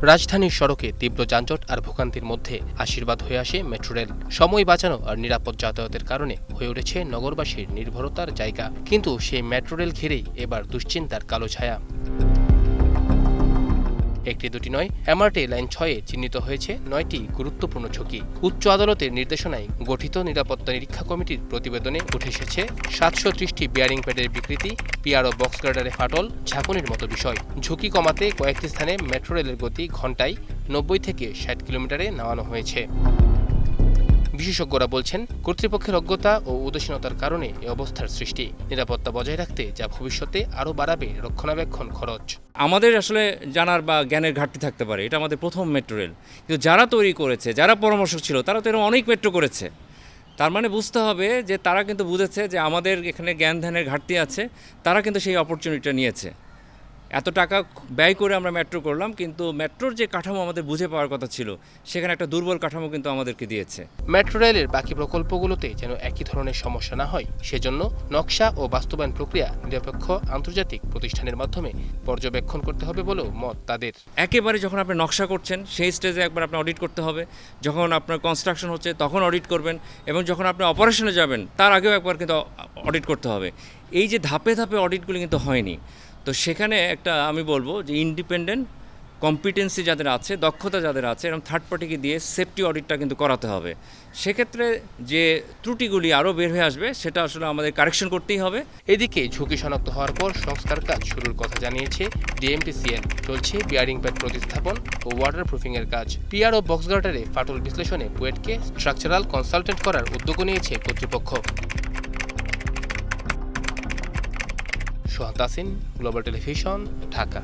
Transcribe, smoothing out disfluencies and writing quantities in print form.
রাজধানীর সড়কে তীব্র যানজট আর ভোগান্তির মধ্যে আশীর্বাদ হয়ে আসে মেট্রো রেল। সময় বাঁচানো আর নিরাপদ যাতায়াতের কারণে হয়ে উঠেছে নগরবাসীর নির্ভরতার জায়গা। কিন্তু সেই মেট্রো রেল ঘিরেই এবার দুশ্চিন্তার কালো ছায়া। একটি দুটি নয়, এমআরটি লাইন ৬-এ চিহ্নিত হয়েছে ৯টি গুরুত্বপূর্ণ ঝুঁকি। উচ্চ আদালতের নির্দেশনায় গঠিত নিরাপত্তা নিরীক্ষা কমিটির প্রতিবেদনে উঠে এসেছে ৭৩০টি বিয়ারিং প্যাডের বিকৃতি, পিআরও বক্স গার্ডারে ফাটল, ঝাঁকুনির মতো বিষয়। ঝুঁকি কমাতে কয়েকটি স্থানে মেট্রো রেলের গতি ঘণ্টায় ৯০ থেকে ৬০ কিলোমিটারে নামানো হয়েছে। বিশেষজ্ঞরা বলছেন, কর্তৃপক্ষের অজ্ঞতা ও উদাসীনতার কারণে এ অবস্থার সৃষ্টি। নিরাপত্তা বজায় রাখতে যা ভবিষ্যতে আরও বাড়াবে রক্ষণাবেক্ষণ খরচ। আমাদের আসলে জানার বা জ্ঞানের ঘাটতি থাকতে পারে, এটা আমাদের প্রথম মেট্রো রেল। কিন্তু যারা তৈরি করেছে, যারা পরামর্শক ছিল, তারা তো এরকম অনেক মেট্রো করেছে। তার মানে বুঝতে হবে যে তারা কিন্তু বুঝেছে যে আমাদের এখানে জ্ঞান ধ্যানের ঘাটতি আছে, তারা কিন্তু সেই অপরচুনিটিটা নিয়েছে। এত টাকা ব্যয় করে আমরা মেট্রো করলাম, কিন্তু মেট্রোর যে কাঠামো আমাদের বুঝে পাওয়ার কথা ছিল, সেখানে একটা দুর্বল কাঠামো কিন্তু আমাদেরকে দিয়েছে। মেট্রো রেলের বাকি প্রকল্পগুলোতে যেন একই ধরনের সমস্যা না হয়, সেজন্য নকশা ও বাস্তবায়ন প্রক্রিয়া নিরপেক্ষ আন্তর্জাতিক প্রতিষ্ঠানের মাধ্যমে পর্যবেক্ষণ করতে হবে বলেও মত তাদের। একেবারে যখন আপনি নকশা করছেন সেই স্টেজে একবার আপনি অডিট করতে হবে, যখন আপনার কনস্ট্রাকশন হচ্ছে তখন অডিট করবেন, এবং যখন আপনি অপারেশনে যাবেন তার আগেও একবার কিন্তু অডিট করতে হবে। এই যে ধাপে ধাপে অডিটগুলি কিন্তু হয়নি। তো সেখানে একটা আমি বলবো যে ইন্ডিপেন্ডেন্ট কম্পিটেন্সি যাদের আছে, দক্ষতা যাদের আছে, এরকম থার্ড পার্টিকে দিয়ে সেফটি অডিটটা কিন্তু করাতে হবে। সেক্ষেত্রে যে ত্রুটিগুলি আরও বের হয়ে আসবে, সেটা আসলে আমাদের কারেকশন করতেই হবে। এদিকে ঝুঁকি শনাক্ত হওয়ার পর সংস্কার কাজ শুরুর কথা জানিয়েছে ডিএমটিসিএল। চলছে বিয়ারিং প্যাড প্রতিস্থাপন ও ওয়াটার প্রুফিংয়ের কাজ। পিআর ও বক্স গার্ডারে ফাটল বিশ্লেষণে বুয়েটকে স্ট্রাকচারাল কনসালটেন্ট করার উদ্যোগও নিয়েছে কর্তৃপক্ষ। সোহান তাসিন, গ্লোবাল টেলিভিশন, ঢাকা।